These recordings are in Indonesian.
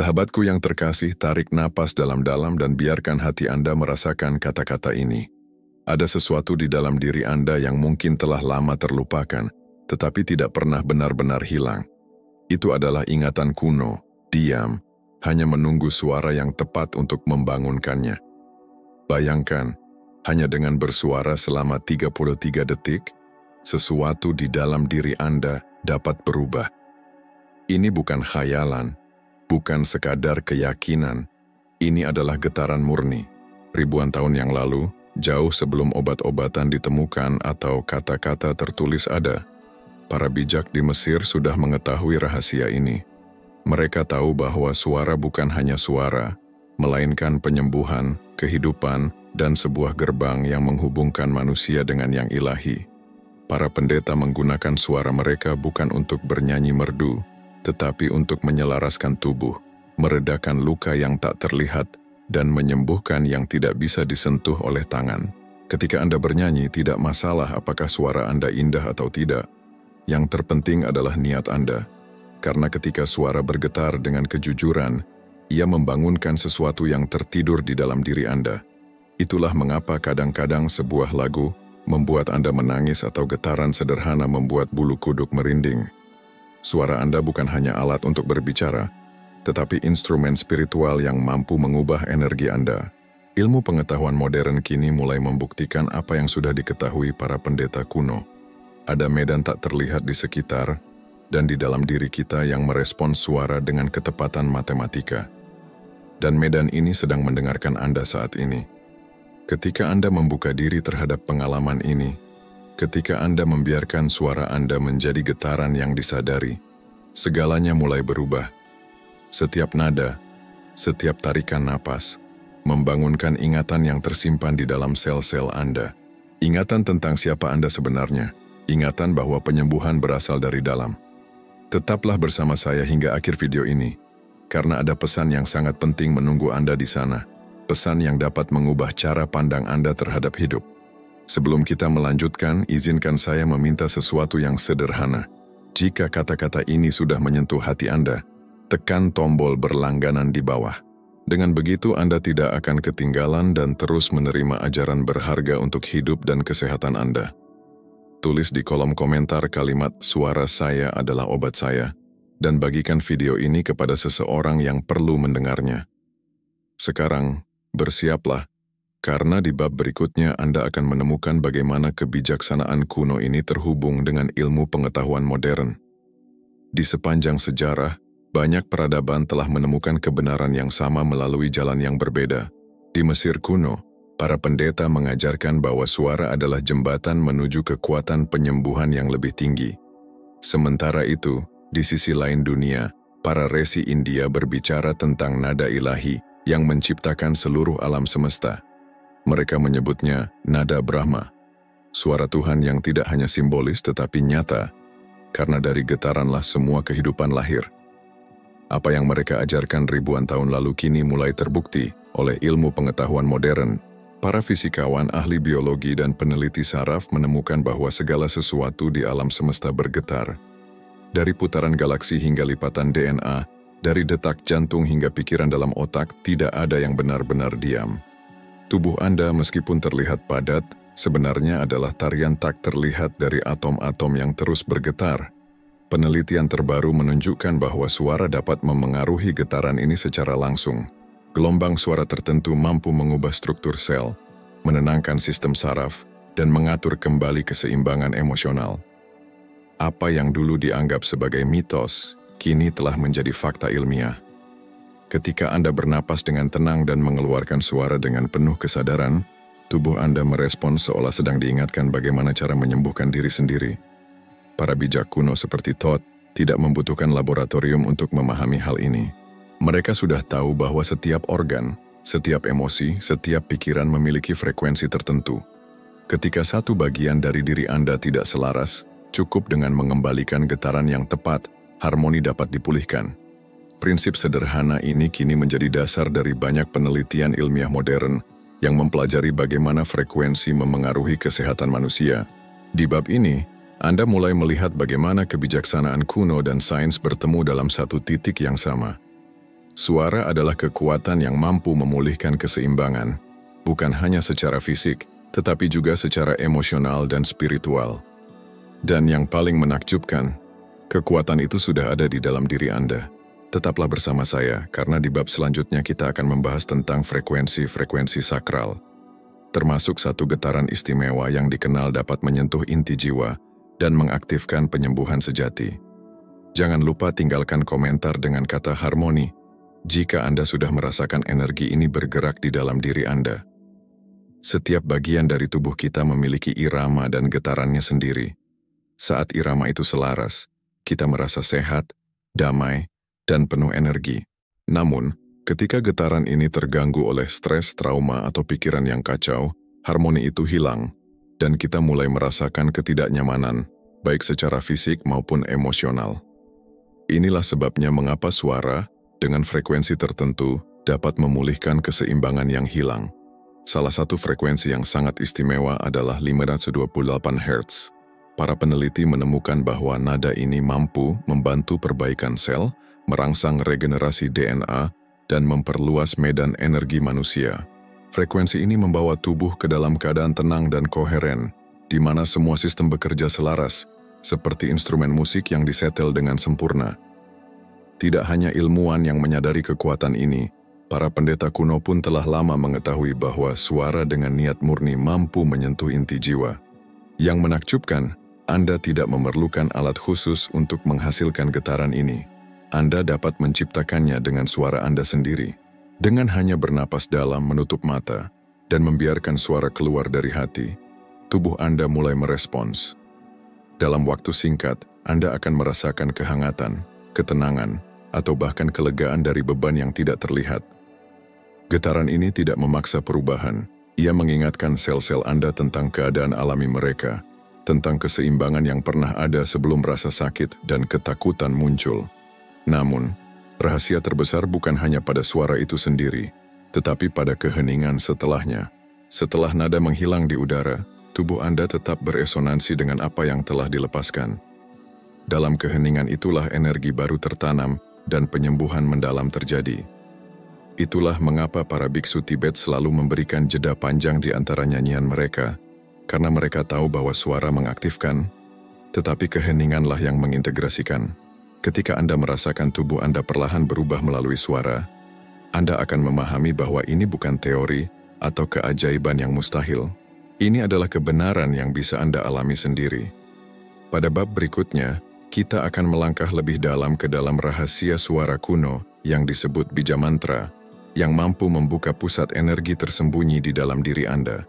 Sahabatku yang terkasih, tarik napas dalam-dalam dan biarkan hati Anda merasakan kata-kata ini. Ada sesuatu di dalam diri Anda yang mungkin telah lama terlupakan, tetapi tidak pernah benar-benar hilang. Itu adalah ingatan kuno, diam, hanya menunggu suara yang tepat untuk membangunkannya. Bayangkan, hanya dengan bersuara selama 33 detik, sesuatu di dalam diri Anda dapat berubah. Ini bukan khayalan, bukan sekadar keyakinan. Ini adalah getaran murni. Ribuan tahun yang lalu, jauh sebelum obat-obatan ditemukan atau kata-kata tertulis ada, para bijak di Mesir sudah mengetahui rahasia ini. Mereka tahu bahwa suara bukan hanya suara, melainkan penyembuhan, kehidupan, dan sebuah gerbang yang menghubungkan manusia dengan yang ilahi. Para pendeta menggunakan suara mereka bukan untuk bernyanyi merdu, tetapi untuk menyelaraskan tubuh, meredakan luka yang tak terlihat, dan menyembuhkan yang tidak bisa disentuh oleh tangan. Ketika Anda bernyanyi, tidak masalah apakah suara Anda indah atau tidak. Yang terpenting adalah niat Anda. Karena ketika suara bergetar dengan kejujuran, ia membangunkan sesuatu yang tertidur di dalam diri Anda. Itulah mengapa kadang-kadang sebuah lagu membuat Anda menangis atau getaran sederhana membuat bulu kuduk merinding. Suara Anda bukan hanya alat untuk berbicara, tetapi instrumen spiritual yang mampu mengubah energi Anda. Ilmu pengetahuan modern kini mulai membuktikan apa yang sudah diketahui para pendeta kuno. Ada medan tak terlihat di sekitar, dan di dalam diri kita yang merespons suara dengan ketepatan matematika. Dan medan ini sedang mendengarkan Anda saat ini. Ketika Anda membuka diri terhadap pengalaman ini, ketika Anda membiarkan suara Anda menjadi getaran yang disadari, segalanya mulai berubah. Setiap nada, setiap tarikan napas, membangunkan ingatan yang tersimpan di dalam sel-sel Anda. Ingatan tentang siapa Anda sebenarnya, ingatan bahwa penyembuhan berasal dari dalam. Tetaplah bersama saya hingga akhir video ini, karena ada pesan yang sangat penting menunggu Anda di sana. Pesan yang dapat mengubah cara pandang Anda terhadap hidup. Sebelum kita melanjutkan, izinkan saya meminta sesuatu yang sederhana. Jika kata-kata ini sudah menyentuh hati Anda, tekan tombol berlangganan di bawah. Dengan begitu Anda tidak akan ketinggalan dan terus menerima ajaran berharga untuk hidup dan kesehatan Anda. Tulis di kolom komentar kalimat "Suara saya adalah obat saya" dan bagikan video ini kepada seseorang yang perlu mendengarnya. Sekarang, bersiaplah. Karena di bab berikutnya Anda akan menemukan bagaimana kebijaksanaan kuno ini terhubung dengan ilmu pengetahuan modern. Di sepanjang sejarah, banyak peradaban telah menemukan kebenaran yang sama melalui jalan yang berbeda. Di Mesir kuno, para pendeta mengajarkan bahwa suara adalah jembatan menuju kekuatan penyembuhan yang lebih tinggi. Sementara itu, di sisi lain dunia, para resi India berbicara tentang nada ilahi yang menciptakan seluruh alam semesta. Mereka menyebutnya nada Brahma, suara Tuhan yang tidak hanya simbolis tetapi nyata, karena dari getaranlah semua kehidupan lahir. Apa yang mereka ajarkan ribuan tahun lalu kini mulai terbukti oleh ilmu pengetahuan modern. Para fisikawan, ahli biologi, dan peneliti saraf menemukan bahwa segala sesuatu di alam semesta bergetar. Dari putaran galaksi hingga lipatan DNA, dari detak jantung hingga pikiran dalam otak, tidak ada yang benar-benar diam. Tubuh Anda meskipun terlihat padat, sebenarnya adalah tarian tak terlihat dari atom-atom yang terus bergetar. Penelitian terbaru menunjukkan bahwa suara dapat memengaruhi getaran ini secara langsung. Gelombang suara tertentu mampu mengubah struktur sel, menenangkan sistem saraf, dan mengatur kembali keseimbangan emosional. Apa yang dulu dianggap sebagai mitos, kini telah menjadi fakta ilmiah. Ketika Anda bernapas dengan tenang dan mengeluarkan suara dengan penuh kesadaran, tubuh Anda merespons seolah sedang diingatkan bagaimana cara menyembuhkan diri sendiri. Para bijak kuno seperti Thoth tidak membutuhkan laboratorium untuk memahami hal ini. Mereka sudah tahu bahwa setiap organ, setiap emosi, setiap pikiran memiliki frekuensi tertentu. Ketika satu bagian dari diri Anda tidak selaras, cukup dengan mengembalikan getaran yang tepat, harmoni dapat dipulihkan. Prinsip sederhana ini kini menjadi dasar dari banyak penelitian ilmiah modern yang mempelajari bagaimana frekuensi memengaruhi kesehatan manusia. Di bab ini, Anda mulai melihat bagaimana kebijaksanaan kuno dan sains bertemu dalam satu titik yang sama. Suara adalah kekuatan yang mampu memulihkan keseimbangan, bukan hanya secara fisik, tetapi juga secara emosional dan spiritual. Dan yang paling menakjubkan, kekuatan itu sudah ada di dalam diri Anda. Tetaplah bersama saya, karena di bab selanjutnya kita akan membahas tentang frekuensi-frekuensi sakral, termasuk satu getaran istimewa yang dikenal dapat menyentuh inti jiwa dan mengaktifkan penyembuhan sejati. Jangan lupa tinggalkan komentar dengan kata harmoni jika Anda sudah merasakan energi ini bergerak di dalam diri Anda. Setiap bagian dari tubuh kita memiliki irama dan getarannya sendiri. Saat irama itu selaras, kita merasa sehat, damai, dan penuh energi. Namun, ketika getaran ini terganggu oleh stres, trauma, atau pikiran yang kacau, harmoni itu hilang, dan kita mulai merasakan ketidaknyamanan, baik secara fisik maupun emosional. Inilah sebabnya mengapa suara dengan frekuensi tertentu dapat memulihkan keseimbangan yang hilang. Salah satu frekuensi yang sangat istimewa adalah 528 Hz. Para peneliti menemukan bahwa nada ini mampu membantu perbaikan sel, merangsang regenerasi DNA, dan memperluas medan energi manusia. Frekuensi ini membawa tubuh ke dalam keadaan tenang dan koheren, di mana semua sistem bekerja selaras, seperti instrumen musik yang disetel dengan sempurna. Tidak hanya ilmuwan yang menyadari kekuatan ini, para pendeta kuno pun telah lama mengetahui bahwa suara dengan niat murni mampu menyentuh inti jiwa. Yang menakjubkan, Anda tidak memerlukan alat khusus untuk menghasilkan getaran ini. Anda dapat menciptakannya dengan suara Anda sendiri. Dengan hanya bernapas dalam, menutup mata, dan membiarkan suara keluar dari hati, tubuh Anda mulai merespons. Dalam waktu singkat, Anda akan merasakan kehangatan, ketenangan, atau bahkan kelegaan dari beban yang tidak terlihat. Getaran ini tidak memaksa perubahan. Ia mengingatkan sel-sel Anda tentang keadaan alami mereka, tentang keseimbangan yang pernah ada sebelum rasa sakit dan ketakutan muncul. Namun, rahasia terbesar bukan hanya pada suara itu sendiri, tetapi pada keheningan setelahnya. Setelah nada menghilang di udara, tubuh Anda tetap beresonansi dengan apa yang telah dilepaskan. Dalam keheningan itulah energi baru tertanam dan penyembuhan mendalam terjadi. Itulah mengapa para biksu Tibet selalu memberikan jeda panjang di antara nyanyian mereka, karena mereka tahu bahwa suara mengaktifkan, tetapi keheninganlah yang mengintegrasikan. Ketika Anda merasakan tubuh Anda perlahan berubah melalui suara, Anda akan memahami bahwa ini bukan teori atau keajaiban yang mustahil. Ini adalah kebenaran yang bisa Anda alami sendiri. Pada bab berikutnya, kita akan melangkah lebih dalam ke dalam rahasia suara kuno yang disebut bija mantra, yang mampu membuka pusat energi tersembunyi di dalam diri Anda.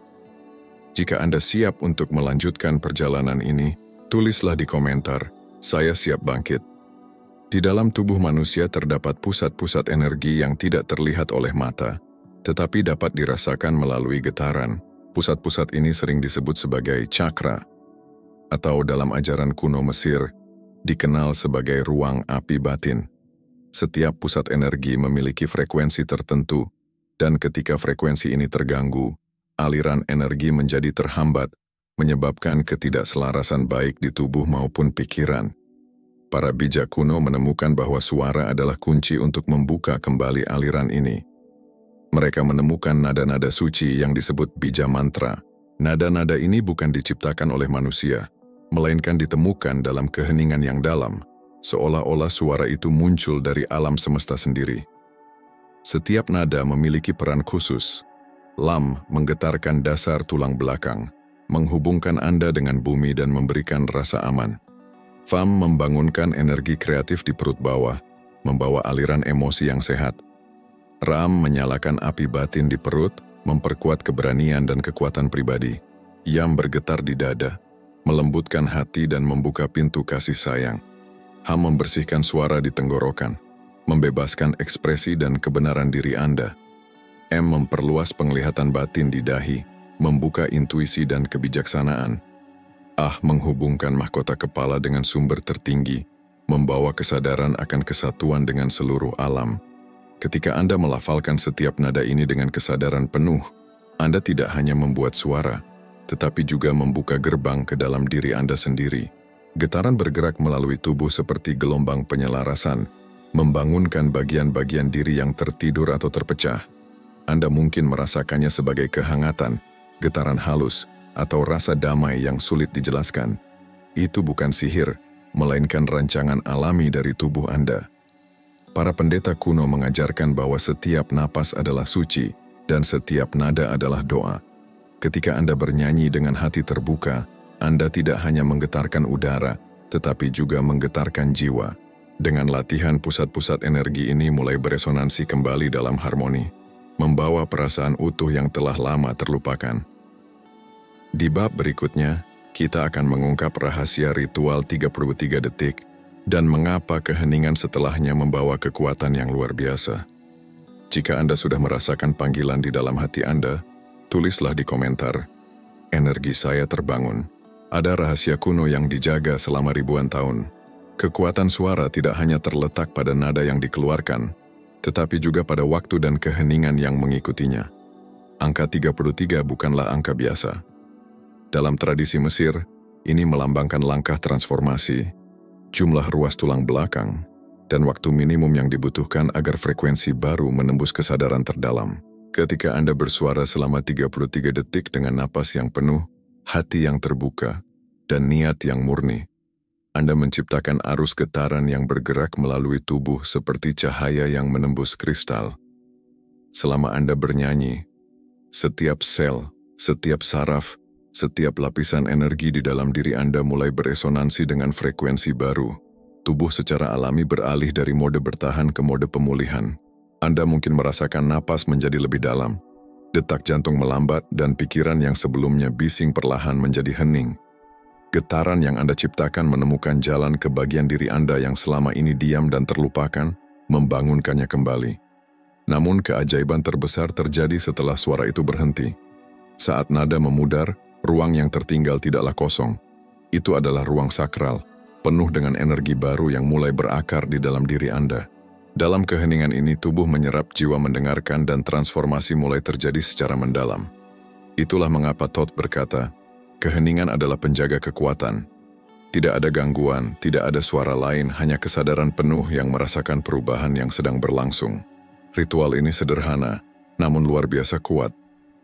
Jika Anda siap untuk melanjutkan perjalanan ini, tulislah di komentar, "Saya siap bangkit." Di dalam tubuh manusia terdapat pusat-pusat energi yang tidak terlihat oleh mata, tetapi dapat dirasakan melalui getaran. Pusat-pusat ini sering disebut sebagai chakra, atau dalam ajaran kuno Mesir, dikenal sebagai ruang api batin. Setiap pusat energi memiliki frekuensi tertentu, dan ketika frekuensi ini terganggu, aliran energi menjadi terhambat, menyebabkan ketidakselarasan baik di tubuh maupun pikiran. Para bijak kuno menemukan bahwa suara adalah kunci untuk membuka kembali aliran ini. Mereka menemukan nada-nada suci yang disebut bija mantra. Nada-nada ini bukan diciptakan oleh manusia, melainkan ditemukan dalam keheningan yang dalam, seolah-olah suara itu muncul dari alam semesta sendiri. Setiap nada memiliki peran khusus. Lam menggetarkan dasar tulang belakang, menghubungkan Anda dengan bumi dan memberikan rasa aman. Fam membangunkan energi kreatif di perut bawah, membawa aliran emosi yang sehat. Ram menyalakan api batin di perut, memperkuat keberanian dan kekuatan pribadi. Yam bergetar di dada, melembutkan hati dan membuka pintu kasih sayang. Ham membersihkan suara di tenggorokan, membebaskan ekspresi dan kebenaran diri Anda. M memperluas penglihatan batin di dahi, membuka intuisi dan kebijaksanaan. Ah menghubungkan mahkota kepala dengan sumber tertinggi, membawa kesadaran akan kesatuan dengan seluruh alam. Ketika Anda melafalkan setiap nada ini dengan kesadaran penuh, Anda tidak hanya membuat suara, tetapi juga membuka gerbang ke dalam diri Anda sendiri. Getaran bergerak melalui tubuh seperti gelombang penyelarasan, membangunkan bagian-bagian diri yang tertidur atau terpecah. Anda mungkin merasakannya sebagai kehangatan, getaran halus, atau rasa damai yang sulit dijelaskan. Itu bukan sihir, melainkan rancangan alami dari tubuh Anda. Para pendeta kuno mengajarkan bahwa setiap napas adalah suci dan setiap nada adalah doa. Ketika Anda bernyanyi dengan hati terbuka, Anda tidak hanya menggetarkan udara, tetapi juga menggetarkan jiwa. Dengan latihan, pusat-pusat energi ini mulai beresonansi kembali dalam harmoni, membawa perasaan utuh yang telah lama terlupakan. Di bab berikutnya, kita akan mengungkap rahasia ritual 33 detik dan mengapa keheningan setelahnya membawa kekuatan yang luar biasa. Jika Anda sudah merasakan panggilan di dalam hati Anda, tulislah di komentar, "Energi saya terbangun." Ada rahasia kuno yang dijaga selama ribuan tahun. Kekuatan suara tidak hanya terletak pada nada yang dikeluarkan, tetapi juga pada waktu dan keheningan yang mengikutinya. Angka 33 bukanlah angka biasa. Dalam tradisi Mesir, ini melambangkan langkah transformasi, jumlah ruas tulang belakang, dan waktu minimum yang dibutuhkan agar frekuensi baru menembus kesadaran terdalam. Ketika Anda bersuara selama 33 detik dengan napas yang penuh, hati yang terbuka, dan niat yang murni, Anda menciptakan arus getaran yang bergerak melalui tubuh seperti cahaya yang menembus kristal. Selama Anda bernyanyi, setiap sel, setiap saraf, setiap lapisan energi di dalam diri Anda mulai beresonansi dengan frekuensi baru. Tubuh secara alami beralih dari mode bertahan ke mode pemulihan. Anda mungkin merasakan napas menjadi lebih dalam, detak jantung melambat, dan pikiran yang sebelumnya bising perlahan menjadi hening. Getaran yang Anda ciptakan menemukan jalan ke bagian diri Anda yang selama ini diam dan terlupakan, membangunkannya kembali. Namun keajaiban terbesar terjadi setelah suara itu berhenti. Saat nada memudar, ruang yang tertinggal tidaklah kosong. Itu adalah ruang sakral, penuh dengan energi baru yang mulai berakar di dalam diri Anda. Dalam keheningan ini, tubuh menyerap, jiwa mendengarkan, dan transformasi mulai terjadi secara mendalam. Itulah mengapa Thoth berkata, keheningan adalah penjaga kekuatan. Tidak ada gangguan, tidak ada suara lain, hanya kesadaran penuh yang merasakan perubahan yang sedang berlangsung. Ritual ini sederhana, namun luar biasa kuat.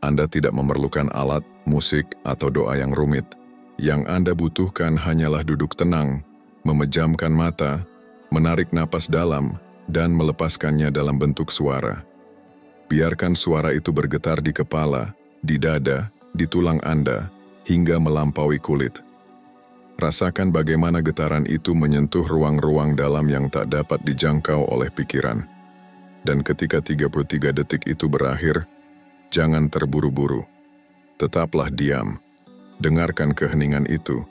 Anda tidak memerlukan alat, musik, atau doa yang rumit. Yang Anda butuhkan hanyalah duduk tenang, memejamkan mata, menarik napas dalam, dan melepaskannya dalam bentuk suara. Biarkan suara itu bergetar di kepala, di dada, di tulang Anda, hingga melampaui kulit. Rasakan bagaimana getaran itu menyentuh ruang-ruang dalam yang tak dapat dijangkau oleh pikiran. Dan ketika 33 detik itu berakhir, jangan terburu-buru. Tetaplah diam. Dengarkan keheningan itu.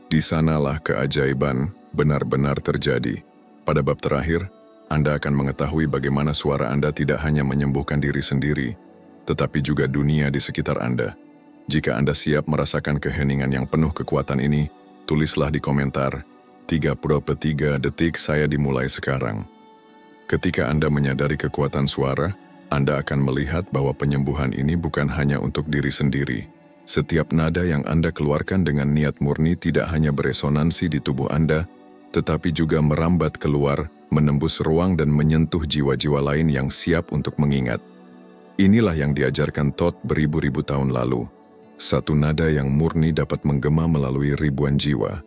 Di sanalah keajaiban benar-benar terjadi. Pada bab terakhir, Anda akan mengetahui bagaimana suara Anda tidak hanya menyembuhkan diri sendiri, tetapi juga dunia di sekitar Anda. Jika Anda siap merasakan keheningan yang penuh kekuatan ini, tulislah di komentar, 33 detik saya dimulai sekarang. Ketika Anda menyadari kekuatan suara, Anda akan melihat bahwa penyembuhan ini bukan hanya untuk diri sendiri. Setiap nada yang Anda keluarkan dengan niat murni tidak hanya beresonansi di tubuh Anda, tetapi juga merambat keluar, menembus ruang dan menyentuh jiwa-jiwa lain yang siap untuk mengingat. Inilah yang diajarkan Thoth beribu-ribu tahun lalu. Satu nada yang murni dapat menggema melalui ribuan jiwa.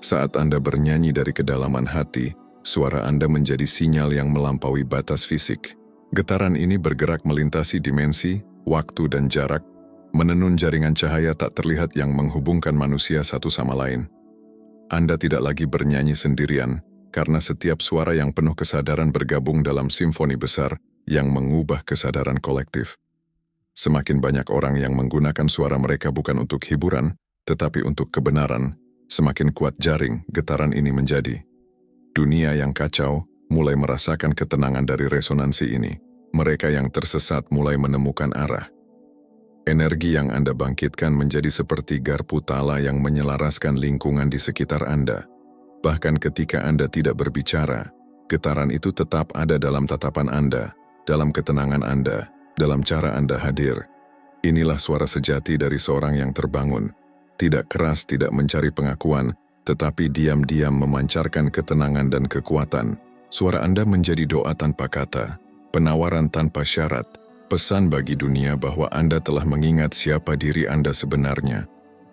Saat Anda bernyanyi dari kedalaman hati, suara Anda menjadi sinyal yang melampaui batas fisik. Getaran ini bergerak melintasi dimensi, waktu dan jarak, menenun jaringan cahaya tak terlihat yang menghubungkan manusia satu sama lain. Anda tidak lagi bernyanyi sendirian, karena setiap suara yang penuh kesadaran bergabung dalam simfoni besar yang mengubah kesadaran kolektif. Semakin banyak orang yang menggunakan suara mereka bukan untuk hiburan, tetapi untuk kebenaran, semakin kuat jaring getaran ini menjadi. Dunia yang kacau mulai merasakan ketenangan dari resonansi ini. Mereka yang tersesat mulai menemukan arah. Energi yang Anda bangkitkan menjadi seperti garpu tala yang menyelaraskan lingkungan di sekitar Anda. Bahkan ketika Anda tidak berbicara, getaran itu tetap ada dalam tatapan Anda, dalam ketenangan Anda, dalam cara Anda hadir. Inilah suara sejati dari seorang yang terbangun. Tidak keras, tidak mencari pengakuan, tetapi diam-diam memancarkan ketenangan dan kekuatan. Suara Anda menjadi doa tanpa kata, penawaran tanpa syarat, pesan bagi dunia bahwa Anda telah mengingat siapa diri Anda sebenarnya.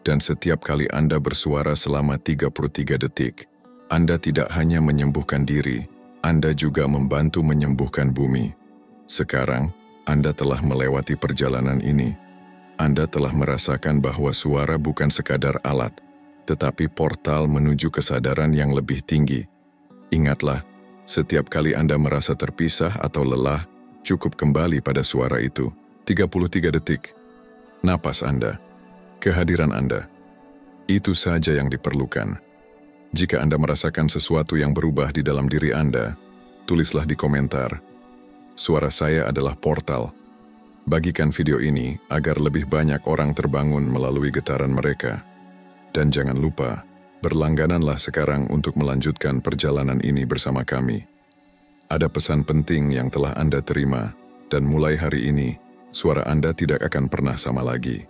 Dan setiap kali Anda bersuara selama 33 detik, Anda tidak hanya menyembuhkan diri, Anda juga membantu menyembuhkan bumi. Sekarang, Anda telah melewati perjalanan ini. Anda telah merasakan bahwa suara bukan sekadar alat, tetapi portal menuju kesadaran yang lebih tinggi. Ingatlah, setiap kali Anda merasa terpisah atau lelah, cukup kembali pada suara itu. 33 detik. Napas Anda. Kehadiran Anda. Itu saja yang diperlukan. Jika Anda merasakan sesuatu yang berubah di dalam diri Anda, tulislah di komentar. Suara saya adalah portal. Bagikan video ini agar lebih banyak orang terbangun melalui getaran mereka. Dan jangan lupa, berlanggananlah sekarang untuk melanjutkan perjalanan ini bersama kami. Ada pesan penting yang telah Anda terima, dan mulai hari ini, suara Anda tidak akan pernah sama lagi.